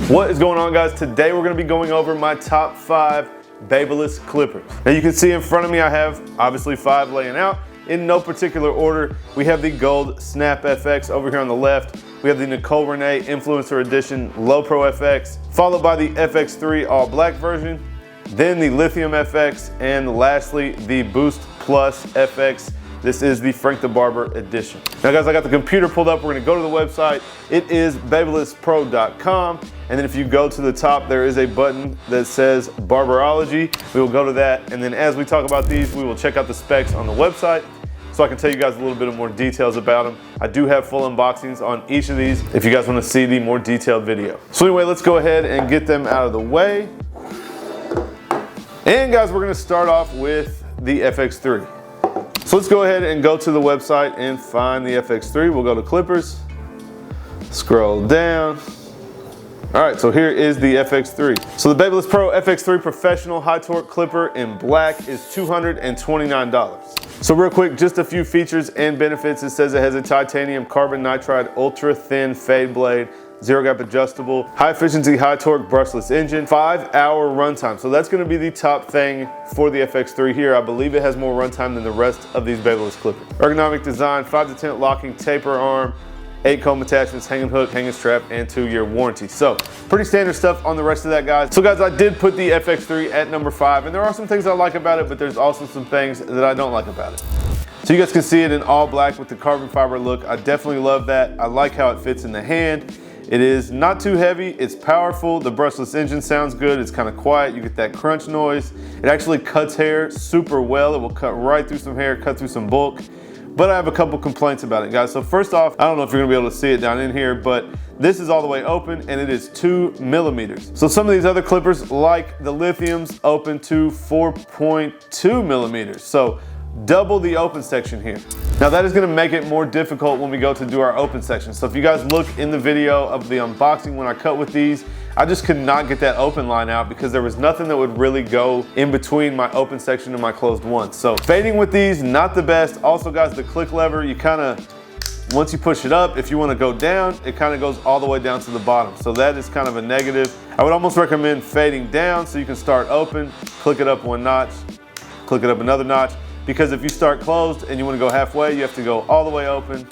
What is going on, guys? Today we're going to be going over my top 5 Babyliss Clippers. Now you can see in front of me I have obviously 5 laying out in no particular order. We have the Gold Snap FX over here on the left. We have the Nicole Influencer Edition Low Pro FX, followed by the FX3 All Black version, then the Lithium Fx, and lastly the Boost Plus FX. This is the Frank the Barber edition. Now guys, I got the computer pulled up. We're gonna go to the website. It is babylisspro.com. And then if you go to the top, there is a button that says Barberology. We will go to that. And then as we talk about these, we will check out the specs on the website so I can tell you guys a little bit of more details about them. I do have full unboxings on each of these if you guys wanna see the more detailed video. So anyway, let's go ahead and get them out of the way. And guys, we're gonna start off with the FX3. So let's go ahead and go to the website and find the FX3. We'll go to Clippers, scroll down. All right, so here is the FX3. So the Babyliss Pro FX3 Professional High Torque Clipper in black is $229. So real quick, just a few features and benefits. It says it has a titanium carbon nitride ultra thin fade blade, 0 gap adjustable, high efficiency, high torque brushless engine, 5-hour runtime. So that's gonna be the top thing for the FX3 here. I believe it has more runtime than the rest of these Babyliss Clippers. Ergonomic design, 5 to 10 locking taper arm, 8 comb attachments, hanging hook, hanging strap, and 2-year warranty. So pretty standard stuff on the rest of that, guys. So guys, I did put the FX3 at number 5, and there are some things I like about it, but there's also some things that I don't like about it. So you guys can see it in all black with the carbon fiber look. I definitely love that. I like how it fits in the hand. It is not too heavy, it's powerful, the brushless engine sounds good, it's kind of quiet, you get that crunch noise. It actually cuts hair super well, it will cut right through some hair, cut through some bulk. But I have a couple complaints about it, guys. So first off, I don't know if you're gonna be able to see it down in here, but this is all the way open and it is 2 millimeters. So some of these other clippers, like the Lithiums, open to 4.2 millimeters. So double the open section here. Now that is gonna make it more difficult when we go to do our open section. So if you guys look in the video of the unboxing when I cut with these, I just could not get that open line out because there was nothing that would really go in between my open section and my closed one. So fading with these, not the best. Also guys, the click lever, you once you push it up, if you wanna go down, it kind of goes all the way down to the bottom. So that is kind of a negative. I would almost recommend fading down so you can start open, click it up 1 notch, click it up another notch. Because if you start closed and you want to go halfway, you have to go all the way open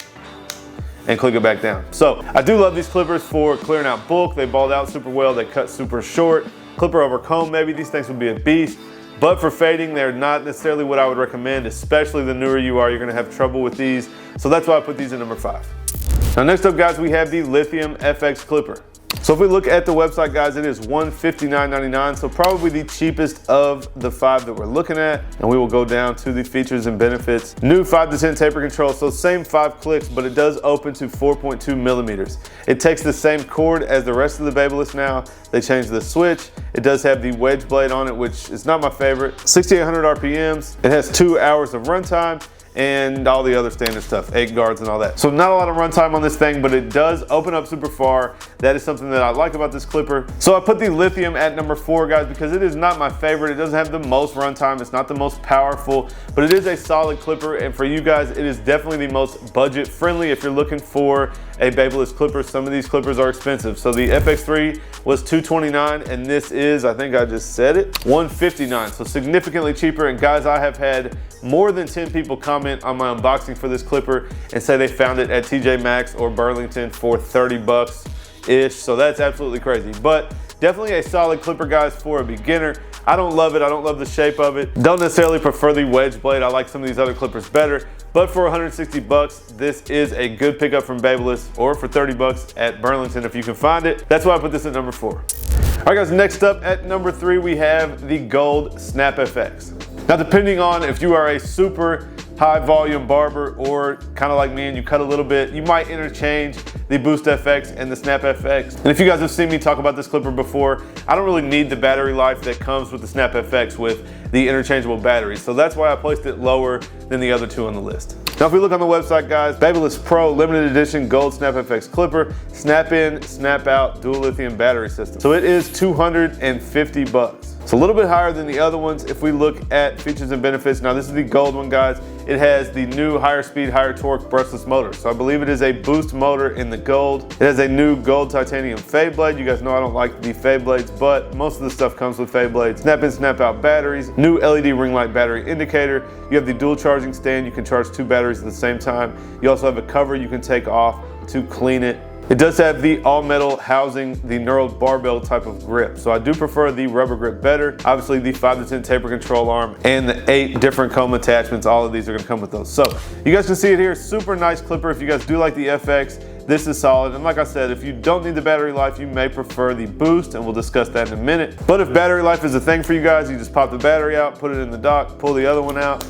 and click it back down. So I do love these clippers for clearing out bulk. They balled out super well, they cut super short. Clipper over comb, maybe these things would be a beast. But for fading, they're not necessarily what I would recommend, especially the newer you are, you're gonna have trouble with these. So that's why I put these at number 5. Now next up, guys, we have the Lithium FX Clipper. So if we look at the website, guys, it is $159.99, so probably the cheapest of the 5 that we're looking at. And we will go down to the features and benefits. New 5 to 10 taper control, so same 5 clicks, but it does open to 4.2 millimeters. It takes the same cord as the rest of the Babyliss now. They changed the switch. It does have the wedge blade on it, which is not my favorite. 6,800 RPMs. It has 2 hours of runtime, and all the other standard stuff, 8 guards and all that. So not a lot of runtime on this thing, but it does open up super far. That is something that I like about this clipper. So I put the Lithium at number 4, guys, because it is not my favorite. It doesn't have the most runtime. It's not the most powerful, but it is a solid clipper. And for you guys, it is definitely the most budget friendly if you're looking for a Babyliss clipper. Some of these clippers are expensive. So the FX3 was $229, and this is, I think I just said it, $159. So significantly cheaper. And guys, I have had more than 10 people comment on my unboxing for this clipper and say they found it at TJ Maxx or Burlington for 30 bucks ish. So that's absolutely crazy, but definitely a solid clipper, guys, for a beginner. I don't love it. I don't love the shape of it. Don't necessarily prefer the wedge blade. I like some of these other clippers better, but for 160 bucks, this is a good pickup from Babyliss, or for 30 bucks at Burlington if you can find it. That's why I put this at number 4. All right, guys, next up at number 3, we have the Gold Snap FX. Now, depending on if you are a super high volume barber or kind of like me and you cut a little bit, you might interchange the Boost FX and the Snap FX. And if you guys have seen me talk about this clipper before, I don't really need the battery life that comes with the Snap FX with the interchangeable batteries. So that's why I placed it lower than the other 2 on the list. Now, if we look on the website, guys, Babyliss Pro limited edition Gold Snap FX Clipper, snap in, snap out, dual lithium battery system. So it is 250 bucks. It's a little bit higher than the other ones if we look at features and benefits. Now this is the gold one, guys. It has the new higher speed, higher torque brushless motor. So I believe it is a boost motor in the gold. It has a new gold titanium fade blade. You guys know I don't like the fade blades, but most of the stuff comes with fade blades. Snap in, snap out batteries, new LED ring light battery indicator. You have the dual charging stand. You can charge 2 batteries at the same time. You also have a cover you can take off to clean it. It does have the all metal housing, the knurled barbell type of grip. So I do prefer the rubber grip better. Obviously the 5 to 10 taper control arm and the 8 different comb attachments, all of these are gonna come with those. So you guys can see it here, super nice clipper. If you guys do like the FX, this is solid. And like I said, if you don't need the battery life, you may prefer the boost, and we'll discuss that in a minute. But if battery life is a thing for you guys, you just pop the battery out, put it in the dock, pull the other one out,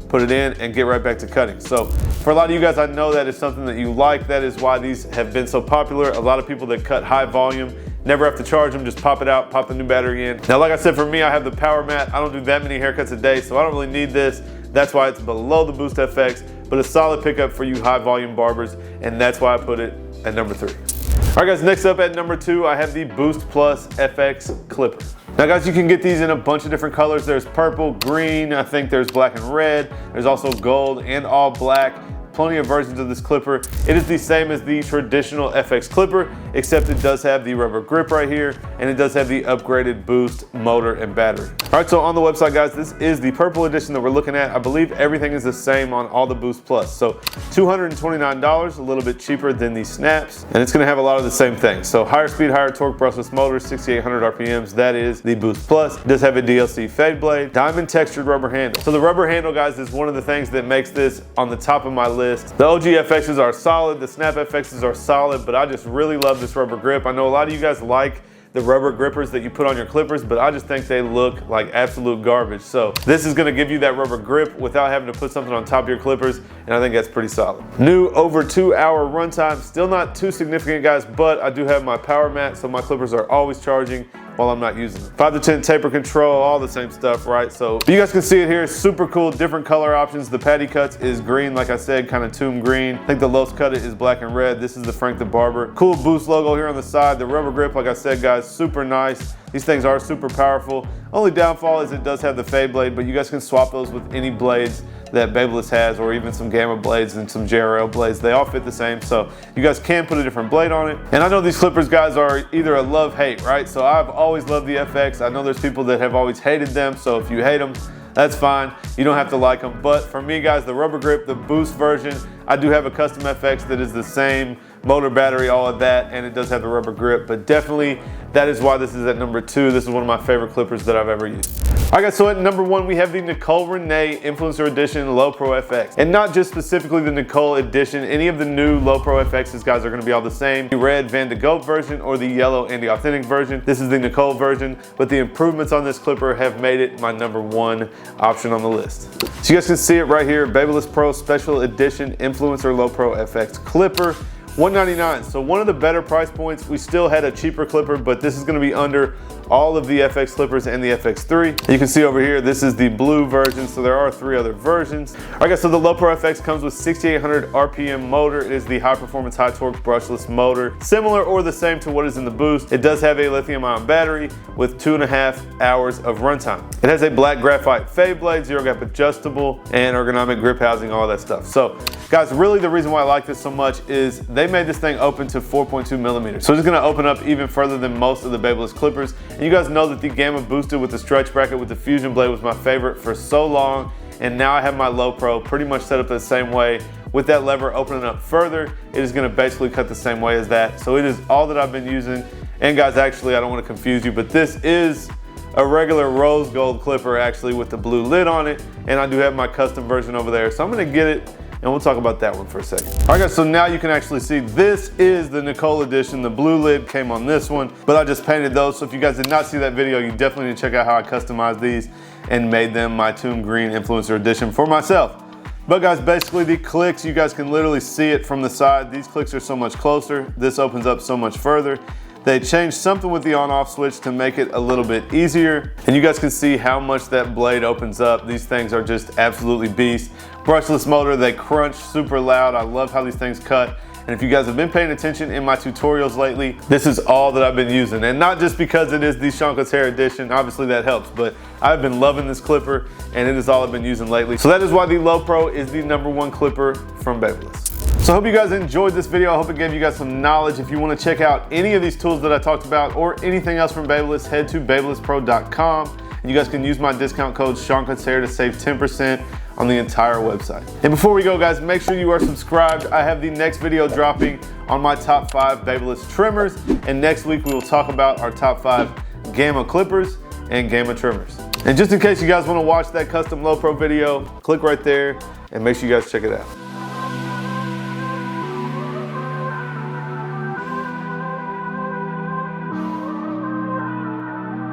put it in, and get right back to cutting. So for a lot of you guys, I know that is something that you like. That is why these have been so popular. A lot of people that cut high volume never have to charge them, just pop it out, pop the new battery in. Now, like I said, for me, I have the power mat. I don't do that many haircuts a day, so I don't really need this. That's why it's below the Boost FX, but a solid pickup for you high volume barbers, and that's why I put it at number 3. All right guys, next up at number 2, I have the Boost Plus FX Clipper. Now guys, you can get these in a bunch of different colors. There's purple, green, I think there's black and red. There's also gold and all black. Plenty of versions of this clipper. It is the same as the traditional FX clipper, except it does have the rubber grip right here, and it does have the upgraded boost motor and battery. All right, so on the website, guys, this is the purple edition that we're looking at. I believe everything is the same on all the Boost Plus. So $229, a little bit cheaper than the snaps, and it's gonna have a lot of the same things. So higher speed, higher torque brushless motor, 6,800 RPMs, that is the Boost Plus. It does have a DLC fade blade, diamond textured rubber handle. So the rubber handle, guys, is one of the things that makes this on the top of my list. The OG FXs are solid, the Snap FXs are solid, but I just really love this rubber grip. I know a lot of you guys like the rubber grippers that you put on your clippers, but I just think they look like absolute garbage. So this is gonna give you that rubber grip without having to put something on top of your clippers, and I think that's pretty solid. New over 2-hour runtime, still not too significant, guys, but I do have my power mat, so my clippers are always charging while I'm not using them. 5 to 10 taper control, all the same stuff, right? So you guys can see it here, super cool, different color options. The patty cuts is green, like I said, kind of tomb green. I think the Los cut it is black and red. This is the Frank the Barber. Cool Boost logo here on the side. The rubber grip, like I said, guys, super nice. These things are super powerful. Only downfall is it does have the fade blade, but you guys can swap those with any blades that Babyliss has, or even some Gamma blades and some JRL blades. They all fit the same, so you guys can put a different blade on it. And I know these clippers, guys, are either a love-hate, right? So I've always loved the FX. I know there's people that have always hated them, so if you hate them, that's fine. You don't have to like them. But for me, guys, the rubber grip, the Boost version, I do have a Custom FX that is the same motor, battery, all of that, and it does have the rubber grip, but definitely that is why this is at number 2. This is one of my favorite clippers that I've ever used. All right guys, so at number 1, we have the Nicole Renee Influencer Edition Low Pro FX. And not just specifically the Nicole Edition, any of the new Low Pro FXs, guys, are gonna be all the same. The red Van de Goat version or the yellow Andy Authentic version. This is the Nicole version, but the improvements on this clipper have made it my number 1 option on the list. So you guys can see it right here, Babyliss Pro Special Edition Influencer Low Pro FX Clipper. $199, so one of the better price points. We still had a cheaper clipper, but this is gonna be under all of the FX clippers and the FX3. You can see over here, this is the blue version, so there are 3 other versions. All right guys, so the Low Pro FX comes with 6,800 RPM motor. It is the high performance, high torque brushless motor, similar or the same to what is in the Boost. It does have a lithium ion battery with 2.5 hours of runtime. It has a black graphite fade blade, 0 gap adjustable, and ergonomic grip housing, all that stuff. So guys, really the reason why I like this so much is they made this thing open to 4.2 millimeters. So it's gonna open up even further than most of the Babyliss clippers. And you guys know that the Gamma Boosted with the stretch bracket with the Fusion blade was my favorite for so long. And now I have my Low Pro pretty much set up the same way. With that lever opening up further, it is gonna basically cut the same way as that. So it is all that I've been using. And guys, actually, I don't wanna confuse you, but this is a regular rose gold clipper actually with the blue lid on it. And I do have my custom version over there. So I'm gonna get it, and we'll talk about that one for a second. All right guys, so now you can actually see this is the Nicole Edition. The blue lid came on this one, but I just painted those. So if you guys did not see that video, you definitely need to check out how I customized these and made them my Tomb Green Influencer Edition for myself. But guys, basically the clicks, you guys can literally see it from the side. These clicks are so much closer. This opens up so much further. They changed something with the on-off switch to make it a little bit easier. And you guys can see how much that blade opens up. These things are just absolutely beast. Brushless motor, they crunch super loud. I love how these things cut. And if you guys have been paying attention in my tutorials lately, this is all that I've been using. And not just because it is the Seancutshair edition, obviously that helps, but I've been loving this clipper and it is all I've been using lately. So that is why the Low Pro is the #1 clipper from Babyliss. So I hope you guys enjoyed this video. I hope it gave you guys some knowledge. If you want to check out any of these tools that I talked about or anything else from Babyliss, head to babylisspro.com. And you guys can use my discount code Seancutshair to save 10% on the entire website. And before we go, guys, make sure you are subscribed. I have the next video dropping on my top 5 Babyliss trimmers. And next week we will talk about our top 5 Gamma clippers and Gamma trimmers. And just in case you guys want to watch that custom Low Pro video, click right there and make sure you guys check it out.